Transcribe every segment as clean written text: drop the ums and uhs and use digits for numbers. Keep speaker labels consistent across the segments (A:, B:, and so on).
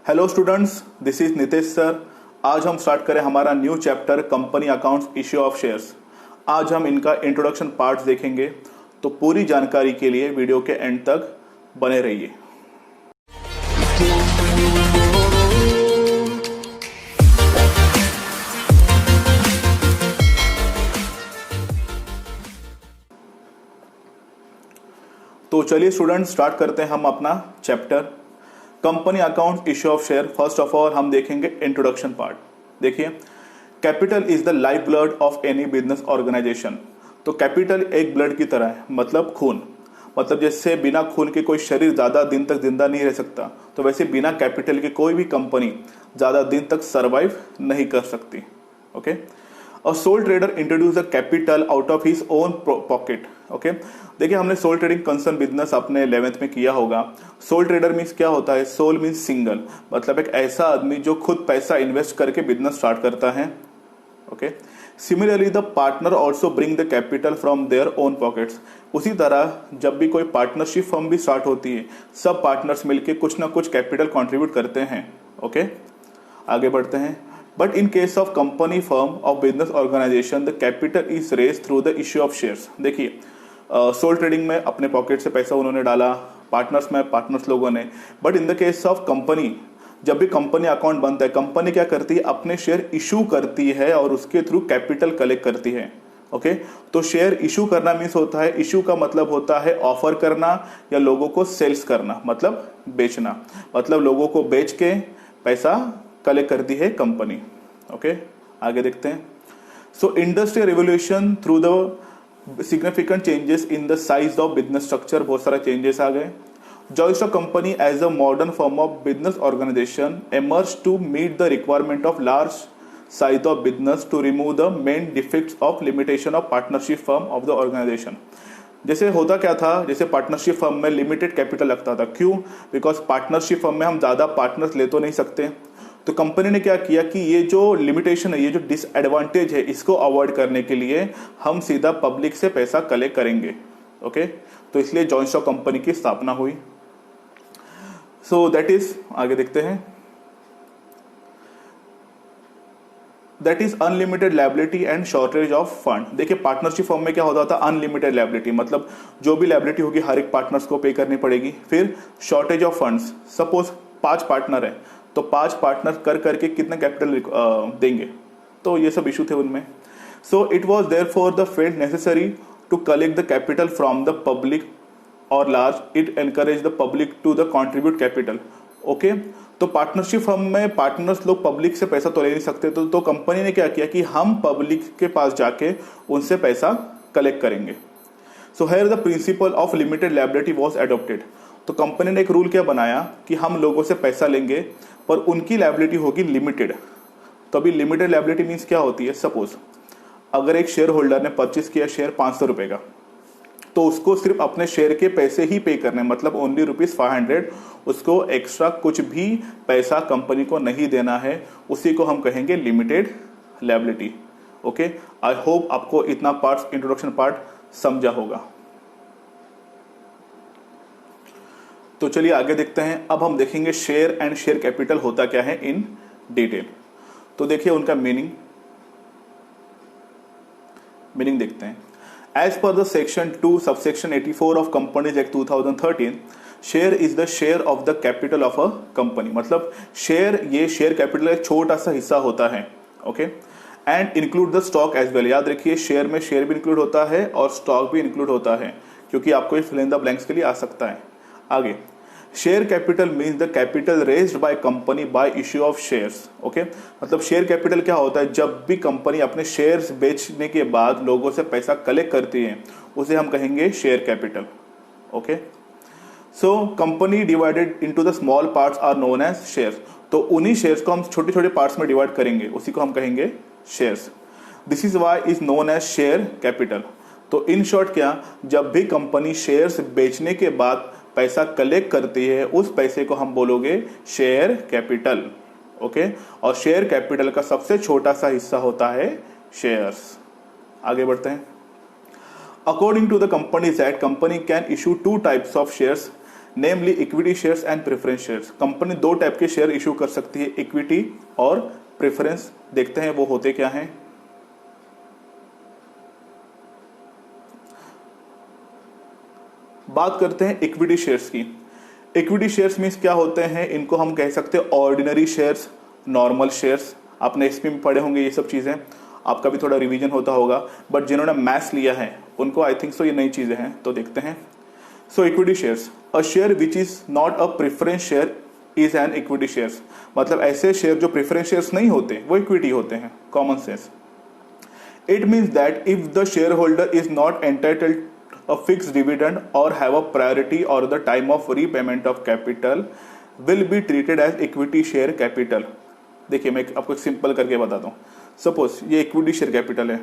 A: Hello students, this is Nitesh sir. आज हम start करें हमारा new chapter company accounts issue of shares. आज हम इनका इंट्रोडक्शन पार्ट्स देखेंगे, तो पूरी जानकारी के लिए वीडियो के एंड तक बने रहिए। तो चलिए स्टूडेंट्स, स्टार्ट करते हैं हम अपना chapter company account issue of share. First of all हम देखेंगे इंट्रोडक्शन पार्ट। देखिए, capital is the life blood of any business organisation. तो कैपिटल एक ब्लड की तरह है, मतलब खून। मतलब जैसे बिना खून के कोई शरीर ज्यादा दिन तक जिंदा नहीं रह सकता, तो वैसे बिना कैपिटल के कोई भी कंपनी ज्यादा दिन तक सरवाइव नहीं कर सकती। ओके, और soul trader introduce the capital out of his own pocket. Okay, देखिए हमने सोल ट्रेडिंग कंसर्न बिजनेस अपने 11th में किया होगा। सोल ट्रेडर मीन्स क्या होता है? सोल मीन्स सिंगल, मतलब एक ऐसा आदमी जो खुद पैसा इन्वेस्ट करके बिजनेस स्टार्ट करता है। Okay, similarly the partner also bring the capital from their own pockets. उसी तरह जब भी कोई पार्टनरशिप फर्म भी स्टार्ट होती है, सब पार्टनर्स मिलकर कुछ ना कुछ कैपिटल कॉन्ट्रीब्यूट करते हैं। ओके, आगे बढ़ते हैं। But in case of company firm of business organisation the capital is raise through the issue of shares. देखिए, सोल ट्रेडिंग में अपने पॉकेट से पैसा उन्होंने डाला, पार्टनर्स में पार्टनर्स लोगों ने। But in the case of company, जब भी कंपनी अकाउंट बनता है, कंपनी क्या करती है? अपने शेयर इशू करती है और उसके थ्रू कैपिटल कलेक्ट करती है। ओके, तो शेयर इशू करना मीन्स होता है, इशू का मतलब होता है ऑफर करना या लोगों को सेल्स करना, मतलब बेचना। मतलब लोगों को बेच के पैसा कलेक्ट करती है कंपनी। ओके, आगे देखते हैं। So industrial revolution through the significant changes in the size of business structure, बहुत सारा चेंजेस आ गए। Joys of company as a modern form of business organisation emerge to meet the requirement of large size of business to remove the main defects of limitation of partnership firm of the organisation. जैसे होता क्या था, जैसे partnership firm में limited capital लगता था। क्यों? Because partnership firm में हम ज्यादा पार्टनर्स ले तो नहीं सकते। तो कंपनी ने क्या किया कि ये जो लिमिटेशन है, ये जो डिसएडवांटेज है, इसको अवॉइड करने के लिए हम सीधा पब्लिक से पैसा कलेक्ट करेंगे। ओके, तो इसलिए जॉइंट स्टॉक कंपनी की स्थापना हुई। सो दैट इज, आगे देखते हैं, that is unlimited liability and shortage of fund. देखिए, पार्टनरशिप फॉर्म में क्या होता था? अनलिमिटेड लायबिलिटी, मतलब जो भी लायबिलिटी होगी हर एक पार्टनर्स को पे करनी पड़ेगी। फिर shortage of funds, suppose 5 partner है तो 5 पार्टनर कर करके कितना कैपिटल देंगे, तो ये सब इशू थे उनमें। So it was there for the felt necessary to collect the capital from the public और large it encourage the public to the contribute capital. Okay, तो पार्टनरशिप फर्म में पार्टनर्स लोग पब्लिक से पैसा तो ले नहीं सकते, तो कंपनी ने क्या किया कि हम पब्लिक के पास जाके उनसे पैसा कलेक्ट करेंगे। So here the principle of limited liability was adopted. तो कंपनी ने एक रूल क्या बनाया कि हम लोगों से पैसा लेंगे पर उनकी लायबिलिटी होगी लिमिटेड। तो अभी लिमिटेड लायबिलिटी मीन्स क्या होती है? सपोज अगर एक शेयर होल्डर ने परचेस किया शेयर 500 रुपए का, तो उसको सिर्फ अपने शेयर के पैसे ही पे करने, मतलब ओनली ₹500। उसको एक्स्ट्रा कुछ भी पैसा कंपनी को नहीं देना है, उसी को हम कहेंगे limited liability. Okay, I hope आपको इतना पार्ट, इंट्रोडक्शन पार्ट समझा होगा। तो चलिए आगे देखते हैं। अब हम देखेंगे शेयर एंड शेयर कैपिटल होता क्या है इन डिटेल। तो देखिए उनका मीनिंग देखते हैं। As per the section 2 subsection 84 of companies act 2013, share is the share of the capital of a company. मतलब शेयर, ये शेयर कैपिटल एक छोटा सा हिस्सा होता है। Okay, and include the stock as well. याद रखिए, शेयर में शेयर भी इंक्लूड होता है और स्टॉक भी इंक्लूड होता है, क्योंकि आपको ये फिल इन द ब्लैंक्स के लिए आ सकता है। आगे, share capital means the capital raised by company by issue of shares. Okay, मतलब शेयर कैपिटल क्या होता है? जब भी कंपनी अपने शेयर्स बेचने के बाद लोगों से पैसा कलेक्ट करती है, उसे हम कहेंगे share capital. Okay, so company divided into the small parts are known as shares. तो उन्हीं शेयर्स को हम छोटे छोटे पार्ट्स में डिवाइड करेंगे, उसी को हम कहेंगे shares. This is why is known as share capital. तो इन शॉर्ट क्या, जब भी कंपनी शेयर्स बेचने के बाद पैसा कलेक्ट करती है, उस पैसे को हम बोलोगे शेयर कैपिटल। ओके, और शेयर कैपिटल का सबसे छोटा सा हिस्सा होता है शेयर्स। आगे बढ़ते हैं। According to the companies act, company can issue 2 types of shares, namely equity shares and preference shares. Company दो टाइप के शेयर इशू कर सकती है, इक्विटी और प्रेफरेंस। देखते हैं वो होते क्या हैं। बात करते हैं इक्विटी शेयर्स की। इक्विटी शेयर्स मीन्स क्या होते हैं, इनको हम कह सकते हैं ऑर्डिनरी शेयर्स, नॉर्मल शेयर्स। आपने एसपी में पढ़े होंगे ये सब चीजें, आपका भी थोड़ा रिवीजन होता होगा, बट जिन्होंने मैथ्स लिया है उनको आई थिंक सो ये नई चीजें हैं, तो देखते हैं। So equity shares, a share which is not a preference share is an equity shares. मतलब ऐसे शेयर जो प्रेफरेंस शेयर्स नहीं होते वो इक्विटी होते हैं, common sense. It means that if the share holder is not entitled a fixed dividend or have a priority or the time of repayment of capital will be treated as equity share capital। देखिए मैं आपको simple करके बताता हूँ। Suppose ये equity share capital है,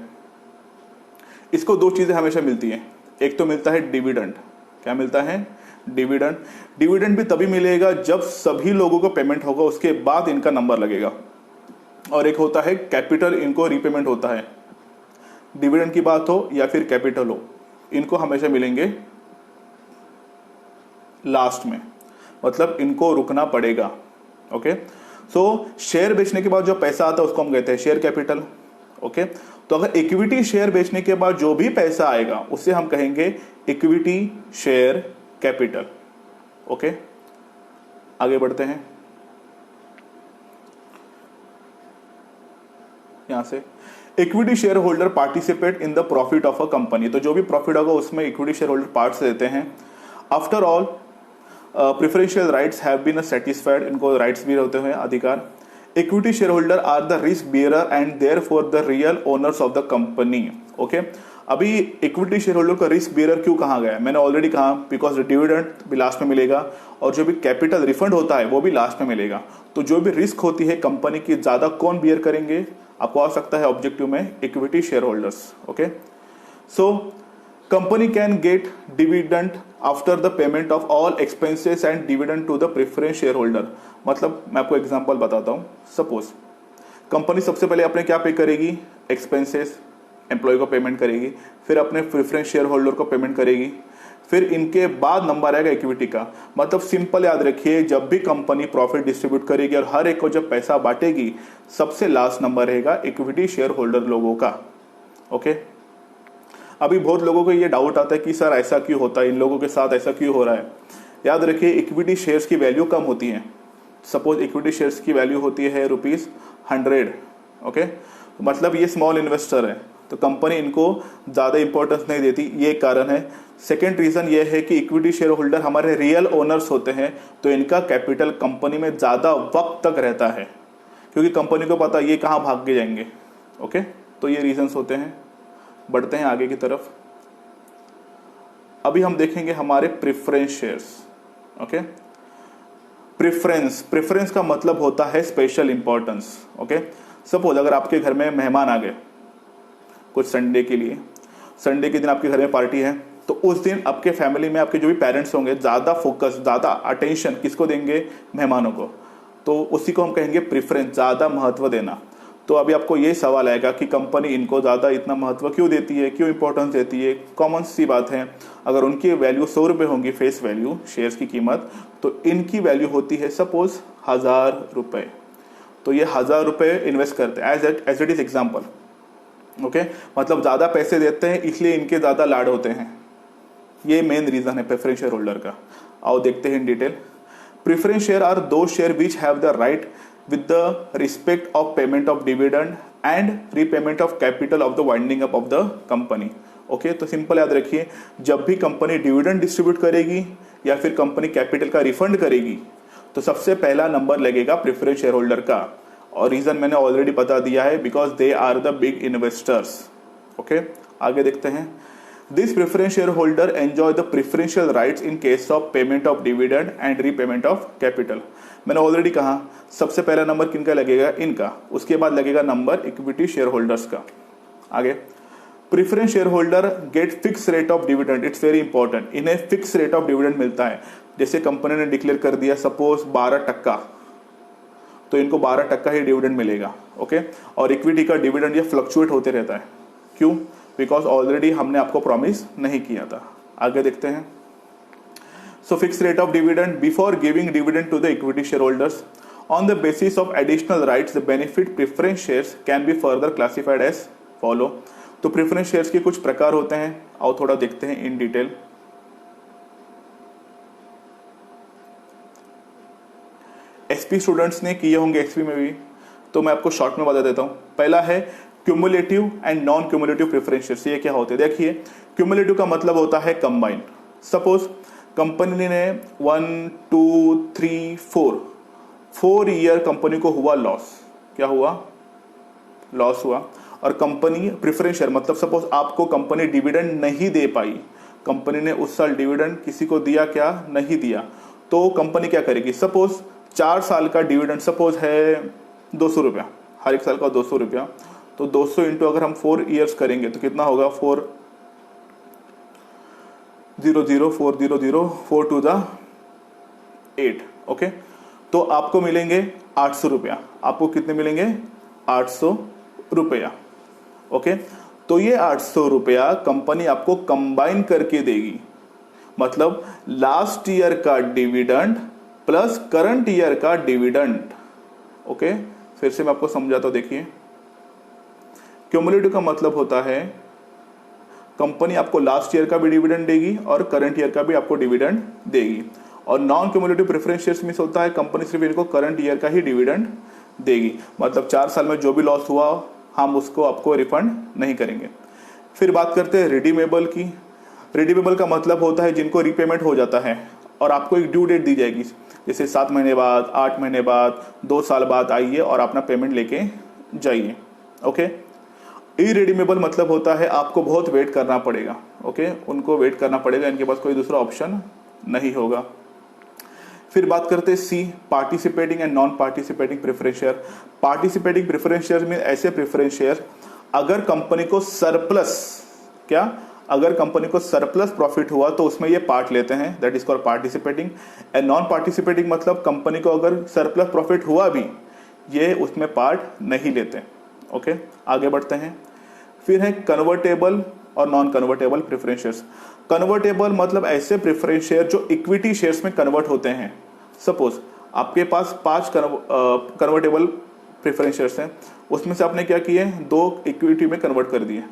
A: इसको दो चीजें हमेशा मिलती हैं। एक तो मिलता है डिविडेंड। क्या मिलता है? डिविडेंड। डिविडेंड भी तभी मिलेगा जब सभी लोगों को पेमेंट होगा, उसके बाद इनका नंबर लगेगा। और एक होता है कैपिटल, इनको रीपेमेंट होता है। डिविडेंड की बात हो या फिर कैपिटल हो, इनको हमेशा मिलेंगे लास्ट में, मतलब इनको रुकना पड़ेगा। ओके, सो शेयर बेचने के बाद जो पैसा आता है उसको हम कहते हैं शेयर कैपिटल। ओके, तो अगर इक्विटी शेयर बेचने के बाद जो भी पैसा आएगा उसे हम कहेंगे इक्विटी शेयर कैपिटल। ओके, आगे बढ़ते हैं यहां से। Equity share holder participate in the profit of a company. तो जो भी प्रॉफिट होगा उसमें इक्विटी शेयर होल्डर पार्ट्स देते हैं। After all preferential rights have been satisfied, इनको राइट्स भी होते हैं, अधिकार। Equity share holder are the risk bearer and therefore the real owners of the company. Okay, अभी इक्विटी शेयर होल्डर का risk bearer क्यों कहा गया है? मैंने ऑलरेडी कहा बिकॉज डिविडेंड भी लास्ट में मिलेगा और जो भी कैपिटल रिफंड होता है वो भी लास्ट में मिलेगा। तो जो भी रिस्क होती है कंपनी की, ज्यादा कौन बियर करेंगे? आपको आ सकता है ऑब्जेक्टिव में equity share holders. Okay, so company can get dividend after the payment of all expenses and dividend to the preference share holder. मतलब मैं आपको एग्जांपल बताता हूं। सपोज कंपनी सबसे पहले अपने क्या पे करेगी? एक्सपेंसेस, एम्प्लॉय को पेमेंट करेगी, फिर अपने प्रेफरेंस शेयर होल्डर को पेमेंट करेगी, फिर इनके बाद नंबर आएगा इक्विटी का। मतलब सिंपल याद रखिए, जब भी कंपनी प्रॉफिट डिस्ट्रीब्यूट करेगी और हर एक को जब पैसा बांटेगी, सबसे लास्ट नंबर रहेगा इक्विटी शेयर होल्डर लोगों का। ओके, अभी बहुत लोगों को ये डाउट आता है कि सर ऐसा क्यों होता है, इन लोगों के साथ ऐसा क्यों हो रहा है? याद रखिए इक्विटी शेयर्स की वैल्यू कम होती है। सपोज इक्विटी शेयर्स की वैल्यू होती है ₹100। ओके, मतलब ये स्मॉल इन्वेस्टर है तो कंपनी इनको ज्यादा इंपॉर्टेंस नहीं देती, ये कारण है। सेकेंड रीजन ये है कि इक्विटी शेयर होल्डर हमारे रियल ओनर्स होते हैं, तो इनका कैपिटल कंपनी में ज्यादा वक्त तक रहता है, क्योंकि कंपनी को पता ये कहाँ भाग के जाएंगे। ओके, तो ये रीजंस होते हैं। बढ़ते हैं आगे की तरफ। अभी हम देखेंगे हमारे प्रेफरेंस शेयर्स। ओके, प्रेफरेंस का मतलब होता है स्पेशल इंपॉर्टेंस। ओके, सपोज अगर आपके घर में मेहमान आ गए कुछ संडे के लिए, संडे के दिन आपके घर में पार्टी है, तो उस दिन आपके फैमिली में आपके जो भी पेरेंट्स होंगे ज्यादा फोकस, ज्यादा अटेंशन किसको देंगे? मेहमानों को। तो उसी को हम कहेंगे प्रेफरेंस, ज्यादा महत्व देना। तो अभी आपको ये सवाल आएगा कि कंपनी इनको ज्यादा इतना महत्व क्यों देती है, क्यों इंपॉर्टेंस देती है? कॉमन सी बात है, अगर उनकी वैल्यू 100 रुपए होंगी, फेस वैल्यू शेयर्स की कीमत, तो इनकी वैल्यू होती है सपोज 1000 रुपए। तो ये 1000 रुपए इन्वेस्ट करते हैं as it is example. Okay, मतलब ज्यादा पैसे देते हैं इसलिए इनके ज्यादा लाड होते हैं। ये मेन रीजन है प्रेफरेंस शेयर होल्डर का। आओ देखते हैं in detail. Preference share are those share which have the right with the respect of payment of dividend and repayment of capital of the winding up of the company। Okay, तो simple याद रखिए, जब भी company dividend distribute करेगी या फिर company capital का refund करेगी, तो सबसे पहला नंबर लगेगा प्रेफरेंस शेयर होल्डर का। और रीजन मैंने ऑलरेडी बता दिया है, because they are the big investors. Okay, आगे देखते हैं। This preference share holder enjoy the preferential rights in case of payment of dividend and repayment of capital. मैंने ऑलरेडी कहा सबसे पहला नंबर किनका लगेगा? इनका। उसके बाद लगेगा नंबर इक्विटी शेयर होल्डर्स का। आगे, preference share holder get fix rate of dividend. It's very important, इन्हें फिक्स रेट ऑफ डिविडेंड मिलता है। जैसे कंपनी ने डिक्लेयर कर दिया सपोज 12%, तो इनको 12% ही डिविडेंड मिलेगा। ओके, और इक्विटी का डिविडेंड ये फ्लक्चुएट होते रहता है। क्यों? बिकॉज ऑलरेडी हमने आपको प्रॉमिस नहीं किया था। आगे देखते हैं। So fixed rate of dividend before giving dividend to the equity shareholders. On the basis of additional rights, the benefit preference shares can be further classified as follow. तो preference shares के कुछ प्रकार होते हैं, आओ थोड़ा देखते हैं इन डिटेल। एसपी स्टूडेंट्स ने किए होंगे एसपी में भी, तो मैं आपको शॉर्ट में बता देता हूं। पहला है cumulative and non cumulative preference shares. ये क्या होते हैं देखिए, क्यूमुलेटिव का मतलब होता है कंबाइन। सपोज कंपनी ने 1 2 3 4 ईयर कंपनी को हुआ लॉस, क्या हुआ, लॉस हुआ, और कंपनी प्रेफरेंस शेयर मतलब सपोज आपको कंपनी डिविडेंड नहीं दे पाई, कंपनी ने उस साल डिविडेंड किसी को दिया, क्या नहीं दिया, तो कंपनी क्या करेगी, सपोज 4 साल का डिविडेंड सपोज है 200 रुपया, हर एक साल का 200 रुपया, तो 200 इंटू अगर हम 4 ईयर्स करेंगे तो कितना होगा, 4 0 0 4 0 0 4 टू द 8, ओके। तो आपको मिलेंगे 800 रुपया, आपको कितने मिलेंगे, 800 रुपया, ओके। तो ये 800 रुपया कंपनी आपको कंबाइन करके देगी, मतलब लास्ट ईयर का डिविडेंड प्लस करंट ईयर का डिविडेंड, ओके। फिर से मैं आपको समझाता हूं, देखिए क्यूमुलेटिव का मतलब होता है कंपनी आपको लास्ट ईयर का भी डिविडेंड देगी और करंट ईयर का भी आपको डिविडेंड देगी, और नॉन क्यूमुलेटिव प्रेफरेंस शेयर्स में होता है कंपनी सिर्फ इनको करंट ईयर का ही डिविडेंड देगी, मतलब 4 साल में जो भी लॉस हुआ हम उसको आपको रिफंड नहीं करेंगे। फिर बात करते हैं रिडीमेबल की। रिडीमेबल का मतलब होता है जिनको रीपेमेंट हो जाता है और आपको एक ड्यू डेट दी जाएगी, जैसे 7 महीने बाद, 8 महीने बाद, 2 साल बाद आइए और अपना पेमेंट लेके जाइए, ओके। इरिडीमेबल मतलब होता है आपको बहुत वेट करना पड़ेगा, ओके, उनको वेट करना पड़ेगा, इनके पास कोई दूसरा ऑप्शन नहीं होगा। फिर बात करते हैं C, participating and non participating preference share. Participating preference share में ऐसे प्रेफरेंस शेयर अगर कंपनी को सरप्लस, क्या, अगर कंपनी को सरप्लस प्रॉफिट हुआ तो उसमें ये पार्ट लेते हैं, that is called participating. And non participating मतलब कंपनी को अगर सरप्लस प्रॉफिट हुआ भी ये उसमें पार्ट नहीं लेते, ओके। आगे बढ़ते हैं। फिर है कन्वर्टेबल और non convertible preference shares. Convertible मतलब ऐसे प्रेफरेंस शेयर जो इक्विटी शेयर्स में कन्वर्ट होते हैं। सपोज आपके पास 5 कन्वर्टेबल प्रेफरेंस शेयर्स हैं, उसमें से आपने क्या किए, 2 इक्विटी में कन्वर्ट कर दिए,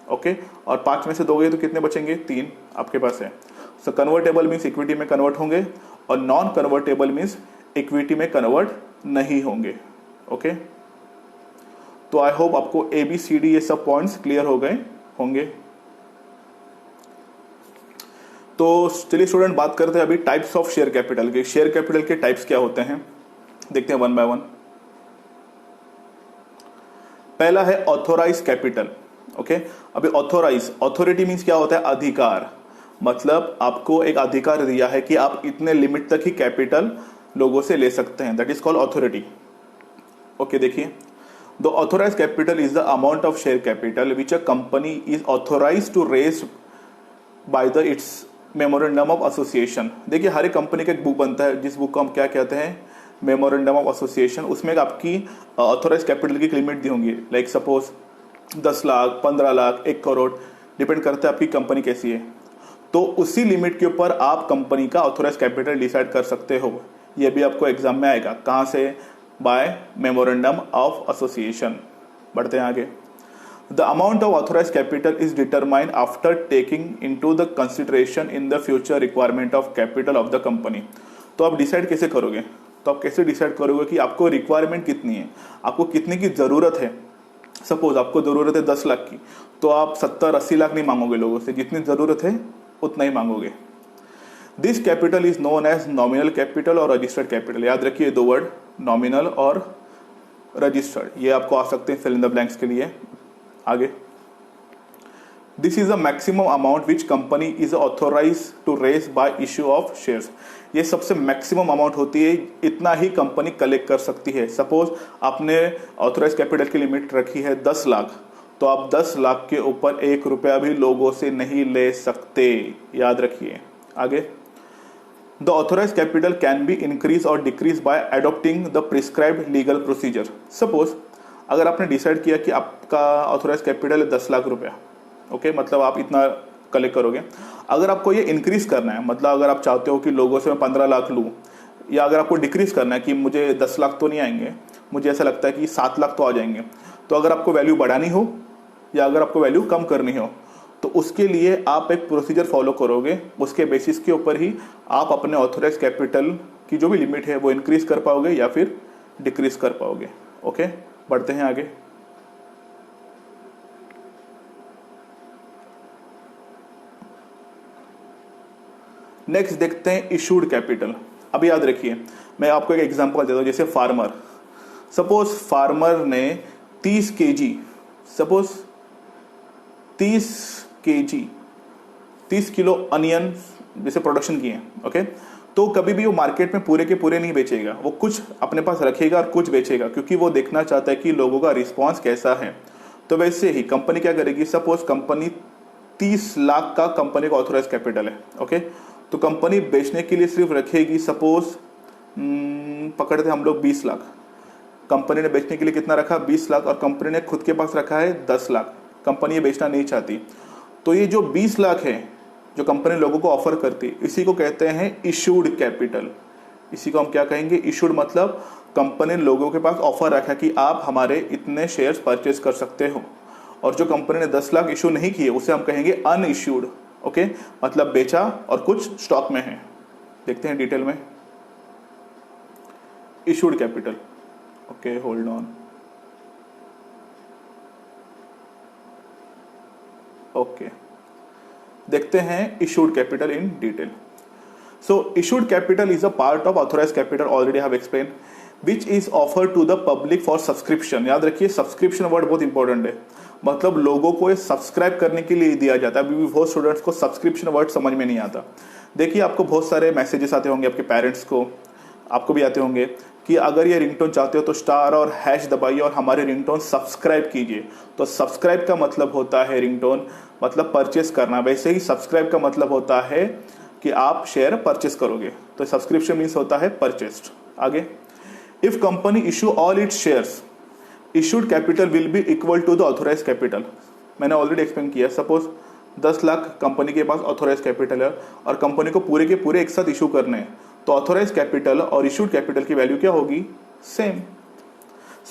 A: ओके, और 5 में से 2 गए तो कितने बचेंगे, 3 आपके पास है। सो कन्वर्टेबल मीन्स इक्विटी में कन्वर्ट होंगे और नॉन कन्वर्टेबल मीन्स इक्विटी में कन्वर्ट नहीं होंगे, ओके। तो आई होप आपको ABCD ये सब पॉइंट्स क्लियर हो गए होंगे। तो चलिए स्टूडेंट बात करते हैं अभी टाइप्स ऑफ शेयर कैपिटल के। शेयर कैपिटल के टाइप्स क्या होते हैं देखते हैं 1 बाय 1। पहला है ऑथोराइज कैपिटल, ओके। अभी ऑथोराइज, ऑथोरिटी मींस क्या होता है, अधिकार, मतलब आपको एक अधिकार दिया है कि आप इतने लिमिट तक ही कैपिटल लोगों से ले सकते हैं, that is called authority, okay. देखिए, the authorise capital is the amount of share capital which a company is authorise to raise by the its memorandum of association. देखिए हर एक कंपनी का एक बुक बनता है जिस बुक को हम क्या कहते हैं, मेमोरेंडम ऑफ एसोसिएशन। उसमें आपकी ऑथोराइज कैपिटल की लिमिट दी होंगी, like suppose 10 lakh, 15 lakh, 1 crore, depend करता है आपकी कंपनी कैसी है। तो उसी लिमिट के ऊपर आप कंपनी का ऑथोराइज कैपिटल डिसाइड कर सकते हो। ये भी आपको एग्जाम में आएगा, कहाँ से, बाय मेमोरेंडम ऑफ एसोसिएशन। बढ़ते हैं आगे। The amount of authorized capital is determined after taking into the consideration in the future requirement of capital of the company। तो आप डिसाइड कैसे करोगे, तो आप कैसे डिसाइड करोगे कि आपको रिक्वायरमेंट कितनी है, आपको कितने की ज़रूरत है। सपोज आपको ज़रूरत है 10 लाख की, तो आप 70-80 लाख नहीं मांगोगे लोगों से, जितनी ज़रूरत है उतना ही मांगोगे। This capital is known as nominal capital और रजिस्टर्ड कैपिटल। याद रखिए 2 वर्ड, नॉमिनल और रजिस्टर्ड, ये आपको आ सकते हैं फिल इन द ब्लैंक्स के लिए। आगे, this is a maximum amount which company is authorise to raise by issue of shares. ये सबसे मैक्सिमम अमाउंट होती है, इतना ही कंपनी कलेक्ट कर सकती है। सपोज आपने ऑथोराइज कैपिटल की लिमिट रखी है 10 लाख, तो आप 10 लाख के ऊपर 1 रुपया भी लोगों से नहीं ले सकते, याद रखिए। आगे, the authorise capital can be increase और decrease by adopting the prescribed legal procedure. Suppose अगर आपने डिसाइड किया कि आपका ऑथोराइज कैपिटल है 10 लाख रुपया, ओके, मतलब आप इतना कलेक्ट करोगे। अगर आपको ये इंक्रीज करना है, मतलब अगर आप चाहते हो कि लोगों से मैं 15 लाख लूँ, या अगर आपको डिक्रीज करना है कि मुझे 10 लाख तो नहीं आएंगे, मुझे ऐसा लगता है कि 7 लाख तो आ जाएंगे, तो अगर आपको वैल्यू बढ़ानी हो या अगर आपको वैल्यू कम करनी हो, तो उसके लिए आप एक प्रोसीजर फॉलो करोगे। उसके बेसिस के ऊपर ही आप अपने ऑथोराइज कैपिटल की जो भी लिमिट है वो इंक्रीज कर पाओगे या फिर डिक्रीज कर पाओगे। ओके, बढ़ते हैं आगे। नेक्स्ट देखते हैं इशूड कैपिटल। अब याद रखिए, मैं आपको एक एग्जांपल देता हूं, जैसे फार्मर, सपोज फार्मर ने 30 KG, suppose 30 KG 30 kilo onion जैसे प्रोडक्शन किए, ओके। तो कभी भी वो मार्केट में पूरे के पूरे नहीं बेचेगा, वो कुछ अपने पास रखेगा और कुछ बेचेगा, क्योंकि वो देखना चाहता है कि लोगों का रिस्पॉन्स कैसा है। तो वैसे ही कंपनी क्या करेगी, सपोज कंपनी 30 लाख का कंपनी का ऑथोराइज कैपिटल है, ओके। तो कंपनी बेचने के लिए सिर्फ रखेगी, सपोज पकड़ते हम लोग 20 लाख। कंपनी ने बेचने के लिए कितना रखा, 20 लाख, और कंपनी ने खुद के पास रखा है 10 लाख। कंपनी ये बेचना नहीं चाहती, तो ये जो 20 लाख है जो कंपनी लोगों को ऑफर करती, इसी को कहते हैं इशूड कैपिटल। इसी को हम क्या कहेंगे, इशूड, मतलब कंपनी लोगों के पास ऑफर रखा कि आप हमारे इतने शेयर्स परचेज कर सकते हो। और जो कंपनी ने 10 लाख इशू नहीं किए उसे हम कहेंगे अनइश्यूड, ओके, मतलब बेचा और कुछ स्टॉक में है। देखते हैं डिटेल में issued capital. Okay, hold on. Okay, देखते हैं issued capital in detail. So issued capital is a part of authorise capital, already have explain, which is offer to the public for subscription. याद रखिए, subscription word बहुत important है, मतलब लोगों को subscribe करने के लिए दिया जाता है। अभी भी बहुत स्टूडेंट्स को सब्सक्रिप्शन वर्ड समझ में नहीं आता। देखिए, आपको बहुत सारे मैसेजेस आते होंगे आपके पेरेंट्स को, आपको भी आते होंगे कि अगर ये रिंगटोन चाहते हो तो स्टार और हैश दबाइए और हमारे रिंगटोन सब्सक्राइब कीजिए। तो सब्सक्राइब का मतलब होता है रिंगटोन, मतलब परचेस करना। वैसे ही सब्सक्राइब का मतलब होता है कि आप शेयर परचेस करोगे, तो सब्सक्रिप्शन मीन्स होता है परचेस्ड। आगे, if company issue all its shares, issued capital will be equal to the authorise capital. मैंने ऑलरेडी एक्सप्लेन किया, सपोज 10 लाख कंपनी के पास ऑथोराइज कैपिटल है और कंपनी को पूरे के पूरे एक साथ इशू करने हैं, तो ऑथोराइज कैपिटल और इशूड कैपिटल की वैल्यू क्या होगी, same.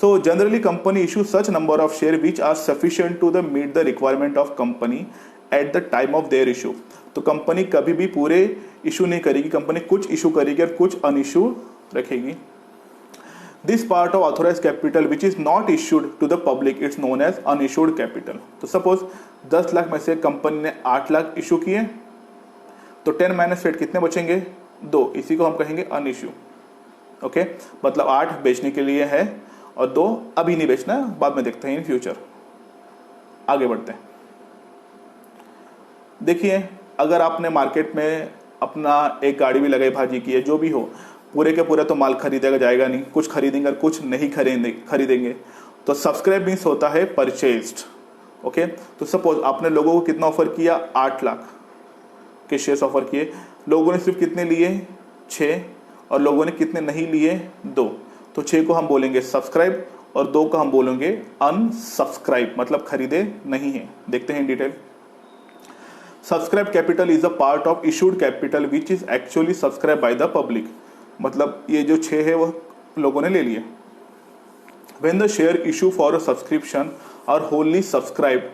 A: So generally company issue such number of share which are sufficient to the meet the requirement of company at the time of their issue. तो company कभी भी पूरे issue नहीं करेगी, कंपनी कुछ इशू करेगी और कुछ अनइशू रखेगी। This part of authorized capital which is not issued to the public, it's known as unissued capital. तो सपोज 10 लाख में से कंपनी ने 8 लाख इशू किए, तो 10 माइनस 8 कितने बचेंगे, 2। इसी को हम कहेंगे अनइश्यू, ओके। मतलब 8 बेचने के लिए है और 2 अभी नहीं बेचना, बाद में देखते हैं इन फ्यूचर। आगे बढ़ते हैं। देखिए, अगर आपने मार्केट में अपना एक गाड़ी भी लगाई भाजी की है, जो भी हो, पूरे के पूरे तो माल खरीदेगा जाएगा नहीं, कुछ खरीदेंगे और कुछ नहीं खरीदेंगे। तो सब्सक्राइब मीन्स होता है परचेज्ड, ओके। तो सपोज आपने लोगों को कितना ऑफर किया, 8 लाख के शेयर्स ऑफर किए, लोगों ने सिर्फ कितने लिए, 6, और लोगों ने कितने नहीं लिए, 2। तो 6 को हम बोलेंगे सब्सक्राइब और 2 को हम बोलेंगे अनसब्सक्राइब, मतलब खरीदे नहीं है। देखते हैं in detail. Subscribe capital is a part of issued capital which is actually subscribe by the public, मतलब ये जो 6 है वो लोगों ने ले लिए। When the share issue for a subscription are wholly subscribed,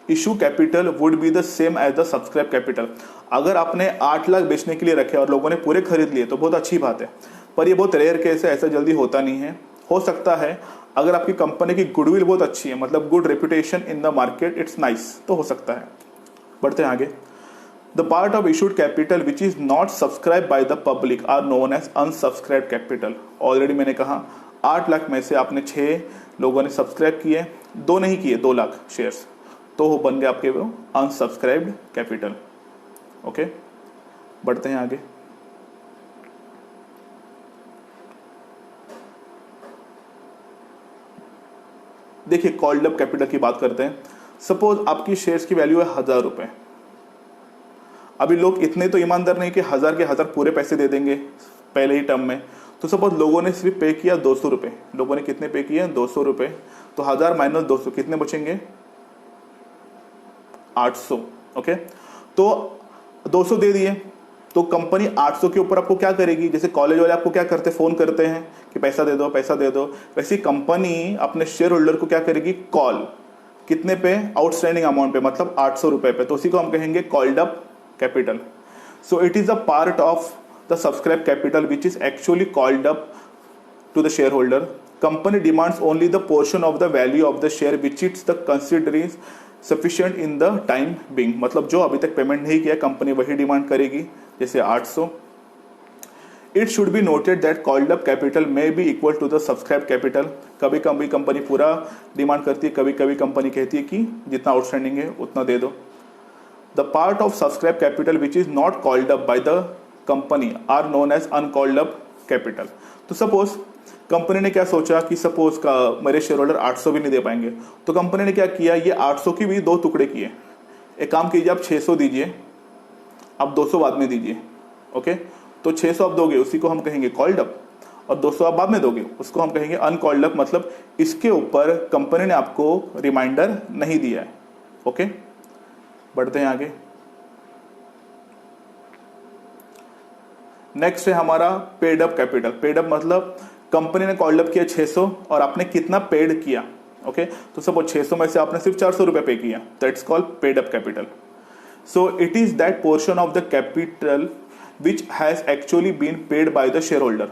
A: issue capital would be the same as the subscribe capital। अगर आपने 8 लाख बेचने के लिए रखे और लोगों ने पूरे खरीद लिए तो बहुत अच्छी बात है, पर ये बहुत रेयर केस है, ऐसा जल्दी होता नहीं है। हो सकता है अगर आपकी कंपनी की गुडविल बहुत अच्छी है, मतलब good reputation in the market, it's nice, तो हो सकता है। बढ़ते हैं आगे। The part of issued capital which is not subscribed by the public are known as unsubscribed capital। Already मैंने कहा 8 लाख में से आपने 6 लोगों ने सब्सक्राइब किए, 2 नहीं किए, 2 लाख शेयर्स, तो वो बन गए आपके वो अनसब्सक्राइब्ड कैपिटल, ओके। बढ़ते हैं आगे। देखिए, कॉल्ड अप कैपिटल की बात करते हैं। सपोज आपकी शेयर्स की वैल्यू है 1000 रुपए। अभी लोग इतने तो ईमानदार नहीं कि 1000 के 1000 पूरे पैसे दे देंगे पहले ही टर्म में। तो सपोज लोगों ने सिर्फ पे किया 200 रुपये, लोगों ने कितने पे किए, 200 रुपये। तो 1000 माइनस 200 कितने बचेंगे, 800, ओके। तो 200 दे दिए, तो कंपनी 800 के ऊपर आपको क्या करेगी? जैसे कॉलेज वाले आपको क्या करते, फोन करते हैं कि पैसा दे दो पैसा दे दो, वैसे कंपनी अपने शेयर होल्डर को क्या करेगी? कॉल, कितने पे? आउटस्टैंडिंग अमाउंट पे, मतलब 800 रुपए पे। तो उसी को हम कहेंगे called up capital. So it is a part of the subscribe capital which is actually called up to the shareholder. Company demands only the portion of the value of the share which it's the considering sufficient in the time being. मतलब जो अभी तक payment नहीं किया company वही demand करेगी, जैसे 800। It should be noted that called up capital may be equal to the subscribed capital. कभी कभी कंपनी पूरा डिमांड करती है, कभी कभी कंपनी कहती है कि जितना आउटस्टैंडिंग है उतना दे दो। The part of subscribed capital which is not called up by the company are known as uncalled up capital. तो सपोज कंपनी ने क्या सोचा कि सपोज का मेरे शेयर होल्डर 800 भी नहीं दे पाएंगे, तो कंपनी ने क्या किया, ये 800 की भी 2 टुकड़े किए। एक काम कीजिए, आप 600 दीजिए, आप 200 बाद में दीजिए। ओके, तो 600 आप दोगे उसी को हम कहेंगे कॉल्ड अप, और 200 आप बाद में दोगे उसको हम कहेंगे अनकॉल्ड अप। मतलब इसके ऊपर कंपनी ने आपको रिमाइंडर नहीं दिया है। ओके, बढ़ते हैं आगे। नेक्स्ट है हमारा paid up capital. Paid up मतलब कंपनी ने कॉल्ड अप किया 600 और आपने कितना पेड किया। ओके, तो सपोज 600 में से आपने सिर्फ 400 रुपए पे किया, that's called paid up capital. So it is that portion of the capital which has actually been paid by the share holder.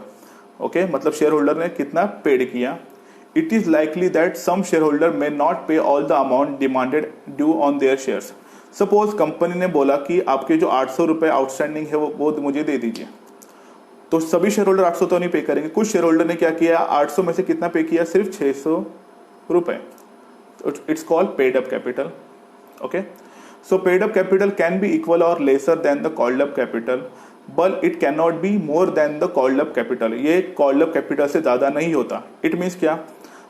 A: Okay, मतलब शेयर होल्डर ने कितना पेड किया। It is likely that some share holder may not pay all the amount demanded due on their shares. Suppose company ने बोला कि आपके जो 800 रुपए आउटस्टैंडिंग है वो मुझे दे दीजिए, तो सभी शेयर होल्डर 800 तो नहीं पे करेंगे। कुछ शेयर होल्डर ने क्या किया, 800 में से कितना पे किया, सिर्फ 600 रुपए। It's called paid up capital. Okay, so paid up capital can be equal और lesser than the called up capital, but it can not be more than the called up capital. ये कॉल्ड अप कैपिटल से ज्यादा नहीं होता। It means क्या,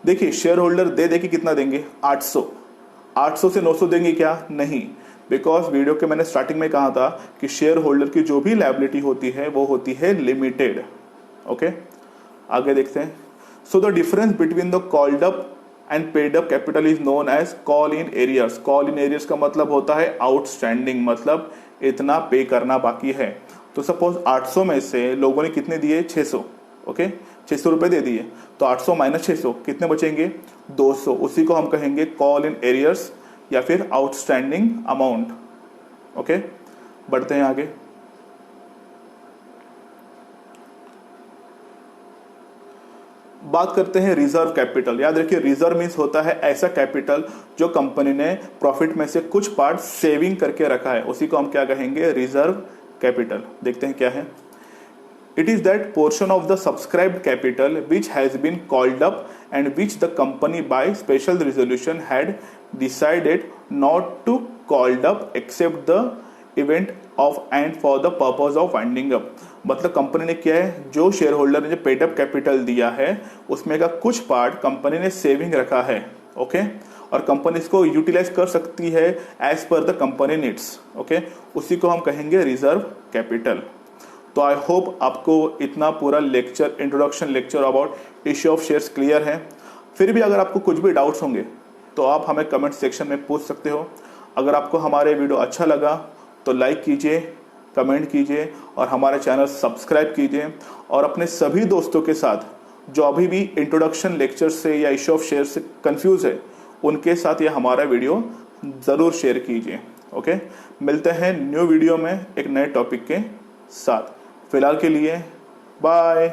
A: देखिए share holder दे दे के कितना देंगे, 800 से 900 देंगे क्या? नहीं, बिकॉज वीडियो के मैंने स्टार्टिंग में कहा था कि शेयर होल्डर की जो भी लायबिलिटी होती है वो होती है लिमिटेड। ओके, आगे देखते हैं। So the difference between the called up and paid up capital is known as call in arrears. Call in arrears का मतलब होता है आउटस्टैंडिंग, मतलब इतना पे करना बाकी है। तो सपोज 800 में से लोगों ने कितने दिए, 600। ओके, 600 रुपए दे दिए, तो 800 माइनस 600 कितने बचेंगे, 200। उसी को हम कहेंगे कॉल इन एरियर्स या फिर आउटस्टैंडिंग अमाउंट। ओके, बढ़ते हैं आगे। बात करते हैं रिजर्व कैपिटल। याद रखिए, रिजर्व मीन्स होता है ऐसा कैपिटल जो कंपनी ने प्रॉफिट में से कुछ पार्ट सेविंग करके रखा है, उसी को हम क्या कहेंगे, रिजर्व कैपिटल। देखते हैं क्या है। It is that portion of the subscribed capital which has been called up and which the company by special resolution had decided not to called up except the event of and for the purpose of winding up। मतलब company ने क्या है, जो share holder ने जो paid up capital दिया है उसमें का कुछ पार्ट कंपनी ने सेविंग रखा है। ओके, और कंपनी इसको यूटिलाइज कर सकती है as per the company needs. Okay, उसी को हम कहेंगे रिजर्व कैपिटल। तो आई होप आपको इतना पूरा lecture, introduction lecture about issue of shares clear है। फिर भी अगर आपको कुछ भी डाउट्स होंगे तो आप हमें कमेंट सेक्शन में पूछ सकते हो। अगर आपको हमारे वीडियो अच्छा लगा तो लाइक कीजिए, कमेंट कीजिए और हमारे चैनल सब्सक्राइब कीजिए, और अपने सभी दोस्तों के साथ जो अभी भी इंट्रोडक्शन लेक्चर से या इश्यू ऑफ शेयर से कंफ्यूज है उनके साथ ये हमारा वीडियो ज़रूर शेयर कीजिए। ओके, मिलते हैं न्यू वीडियो में एक नए टॉपिक के साथ। फिलहाल के लिए बाय।